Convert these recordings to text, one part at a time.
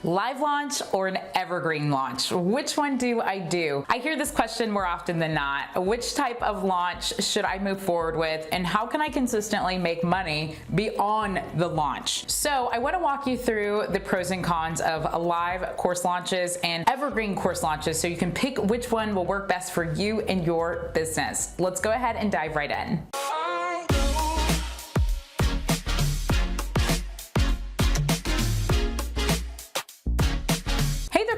Live launch or an evergreen launch? Which one do I do? I hear this question more often than not. Which type of launch should I move forward with, and how can I consistently make money beyond the launch? So I want to walk you through the pros and cons of live course launches and evergreen course launches so you can pick which one will work best for you and your business. Let's go ahead and dive right in.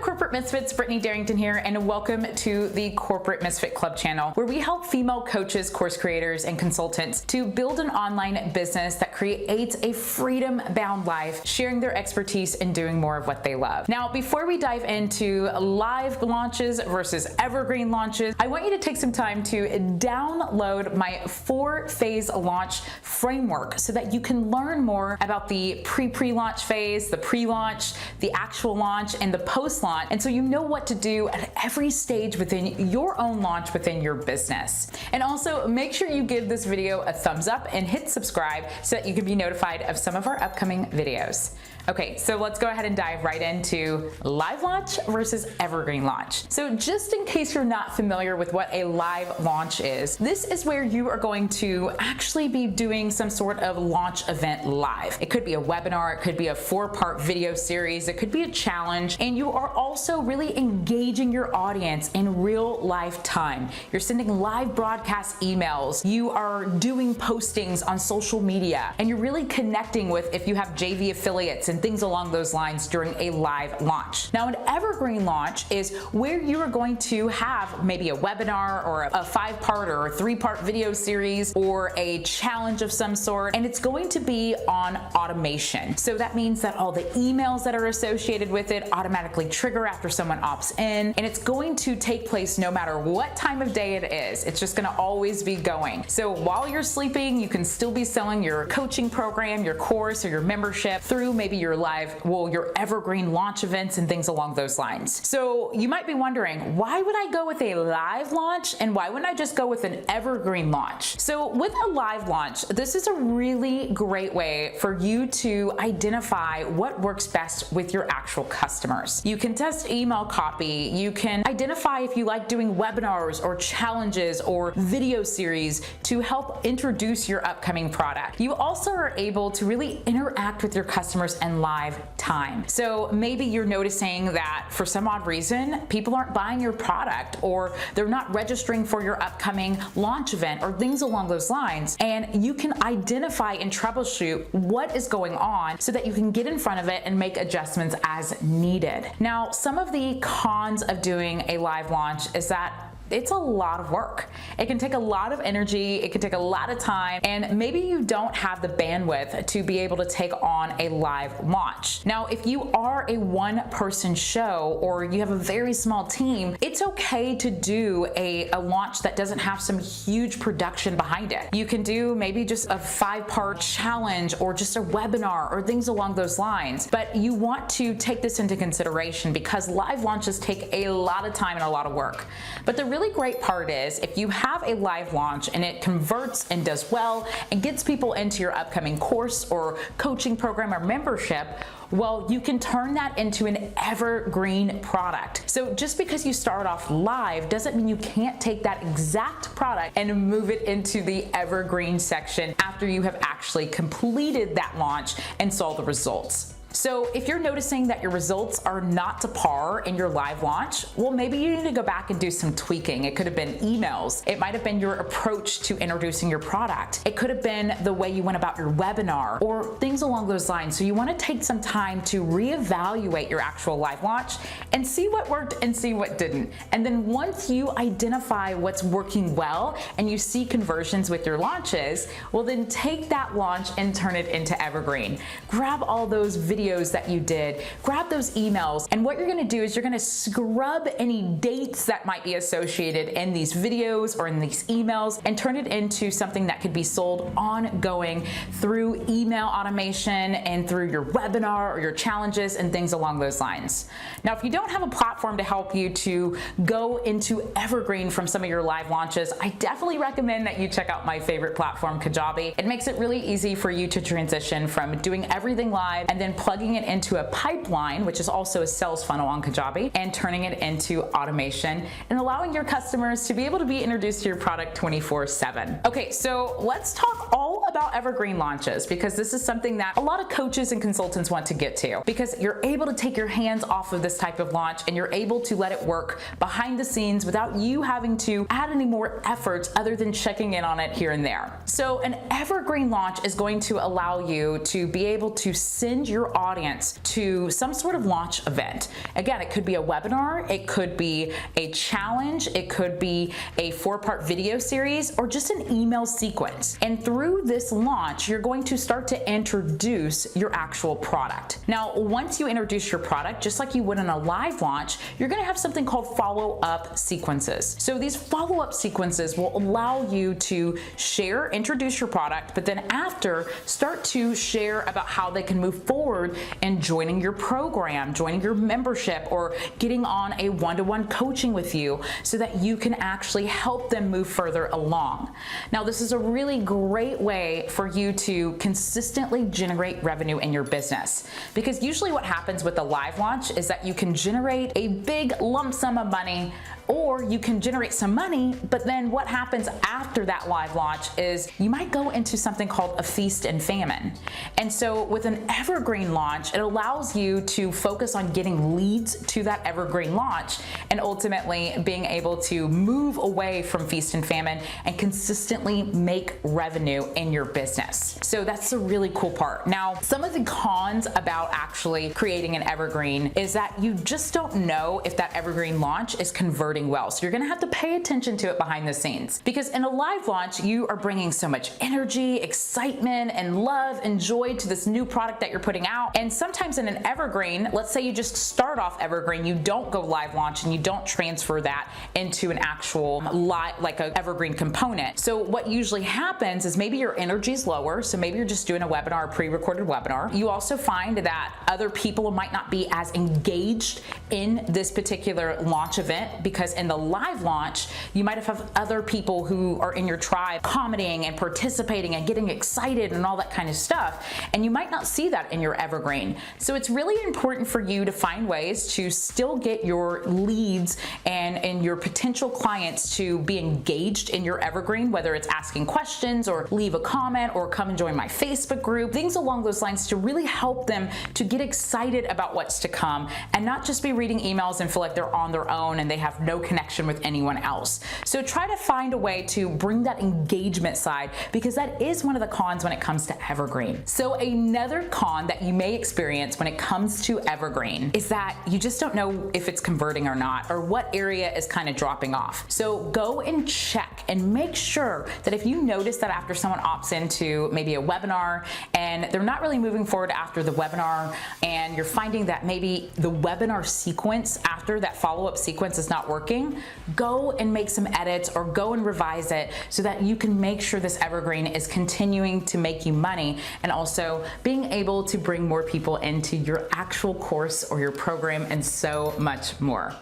Corporate Misfits, Brittany Darrington here, and welcome to the Corporate Misfit Club channel, where we help female coaches, course creators, and consultants to build an online business that creates a freedom-bound life, sharing their expertise and doing more of what they love. Now, before we dive into live launches versus evergreen launches, I want you to take some time to download my 4-phase launch framework so that you can learn more about the pre-launch phase, the pre-launch, the actual launch, and the post-launch. And so you know what to do at every stage within your own launch within your business. And also make sure you give this video a thumbs up and hit subscribe so that you can be notified of some of our upcoming videos. Okay, so let's go ahead and dive right into live launch versus evergreen launch. So just in case you're not familiar with what a live launch is, this is where you are going to actually be doing some sort of launch event live. It could be a webinar, it could be a 4-part video series, it could be a challenge, and you are also really engaging your audience in real life time. You're sending live broadcast emails, you are doing postings on social media, and you're really connecting with, if you have JV affiliates and things along those lines, during a live launch. Now, an evergreen launch is where you are going to have maybe a webinar or a 5-part or a 3-part video series or a challenge of some sort, and it's going to be on automation. So that means that all the emails that are associated with it automatically trigger after someone opts in, and it's going to take place no matter what time of day it is. It's just going to always be going. So while you're sleeping, you can still be selling your coaching program, your course, or your membership through maybe your your evergreen launch events and things along those lines. So you might be wondering, why would I go with a live launch and why wouldn't I just go with an evergreen launch? So with a live launch, this is a really great way for you to identify what works best with your actual customers. You can test email copy, you can identify if you like doing webinars or challenges or video series to help introduce your upcoming product. You also are able to really interact with your customers and live time. So maybe you're noticing that for some odd reason, people aren't buying your product or they're not registering for your upcoming launch event or things along those lines. And you can identify and troubleshoot what is going on so that you can get in front of it and make adjustments as needed. Now, some of the cons of doing a live launch is that it's a lot of work. It can take a lot of energy, it can take a lot of time, and maybe you don't have the bandwidth to be able to take on a live launch. Now, if you are a one-person show or you have a very small team, it's okay to do a launch that doesn't have some huge production behind it. You can do maybe just a 5-part challenge or just a webinar or things along those lines, but you want to take this into consideration because live launches take a lot of time and a lot of work. But the really great part is if you have a live launch and it converts and does well and gets people into your upcoming course or coaching program or membership, well, you can turn that into an evergreen product. So just because you start off live doesn't mean you can't take that exact product and move it into the evergreen section after you have actually completed that launch and saw the results. So if you're noticing that your results are not to par in your live launch, well, maybe you need to go back and do some tweaking. It could have been emails. It might have been your approach to introducing your product. It could have been the way you went about your webinar or things along those lines. So you want to take some time to reevaluate your actual live launch and see what worked and see what didn't. And then once you identify what's working well and you see conversions with your launches, well, then take that launch and turn it into evergreen. Grab all those videos that you did, grab those emails, and what you're going to do is you're going to scrub any dates that might be associated in these videos or in these emails and turn it into something that could be sold ongoing through email automation and through your webinar or your challenges and things along those lines. Now, if you don't have a platform to help you to go into evergreen from some of your live launches, I definitely recommend that you check out my favorite platform, Kajabi. It makes it really easy for you to transition from doing everything live and then plug plugging it into a pipeline, which is also a sales funnel on Kajabi, and turning it into automation and allowing your customers to be able to be introduced to your product 24/7. Okay, so let's talk all about evergreen launches, because this is something that a lot of coaches and consultants want to get to, because you're able to take your hands off of this type of launch and you're able to let it work behind the scenes without you having to add any more efforts other than checking in on it here and there. So an evergreen launch is going to allow you to be able to send your audience to some sort of launch event. Again, it could be a webinar, it could be a challenge, it could be a 4-part video series, or just an email sequence. And through this launch, you're going to start to introduce your actual product. Now, once you introduce your product, just like you would in a live launch, you're going to have something called follow-up sequences. So these follow-up sequences will allow you to share, introduce your product, but then after, start to share about how they can move forward in joining your program, joining your membership, or getting on a one-to-one coaching with you so that you can actually help them move further along. Now, this is a really great way for you to consistently generate revenue in your business, because usually what happens with a live launch is that you can generate a big lump sum of money, or you can generate some money, but then what happens after that live launch is you might go into something called a feast and famine. And so with an evergreen launch, it allows you to focus on getting leads to that evergreen launch and ultimately being able to move away from feast and famine and consistently make revenue in your business. So that's the really cool part. Now, some of the cons about actually creating an evergreen is that you just don't know if that evergreen launch is converting well. So you're gonna have to pay attention to it behind the scenes, because in a live launch, you are bringing so much energy, excitement, and love and joy to this new product that you're putting out. And sometimes in an evergreen, let's say you just start off evergreen, you don't go live launch and you don't transfer that into an actual live, like an evergreen component. So what usually happens is maybe your energy is lower. So maybe you're just doing a webinar, a pre-recorded webinar. You also find that other people might not be as engaged in this particular launch event, because in the live launch, you might have other people who are in your tribe commenting and participating and getting excited and all that kind of stuff. And you might not see that in your evergreen. So it's really important for you to find ways to still get your leads and your potential clients to be engaged in your evergreen, whether it's asking questions or leave a comment or come and join my Facebook group, things along those lines, to really help them to get excited about what's to come and not just be reading emails and feel like they're on their own and they have no connection with anyone else. So try to find a way to bring that engagement side, because that is one of the cons when it comes to evergreen. So another con that you may experience when it comes to evergreen is that you just don't know if it's converting or not, or what area is kind of dropping off. So go and check and make sure that if you notice that after someone opts into maybe a webinar and they're not really moving forward after the webinar, and you're finding that maybe the webinar sequence after that follow-up sequence is not working, go and make some edits or go and revise it so that you can make sure this evergreen is continuing to make you money and also being able to bring more people into your actual course or your program and so much more.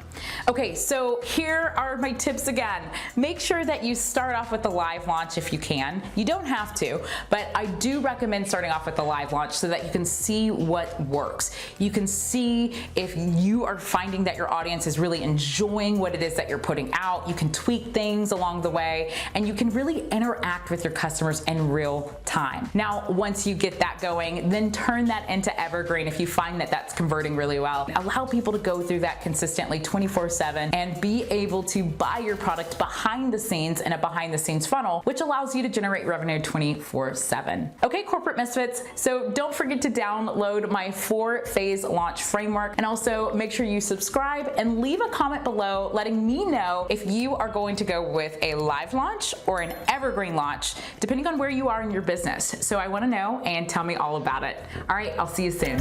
Okay, so here are my tips again. Make sure that you start off with the live launch if you can. You don't have to, but I do recommend starting off with the live launch so that you can see what works. You can see if you are finding that your audience is really enjoying what it is that you're putting out. You can tweak things along the way, and you can really interact with your customers in real time. Now, once you get that going, then turn that into evergreen if you find that that's converting really well. Allow people to go through that consistently 24/7 and be able to buy your product behind the scenes in a behind the scenes funnel, which allows you to generate revenue 24/7. Okay, corporate misfits, so don't forget to download my 4-phase launch framework, and also make sure you subscribe and leave a comment below letting me know if you are going to go with a live launch or an evergreen launch, depending on where you are in your business. So I want to know, and tell me all about it. All right, I'll see you soon.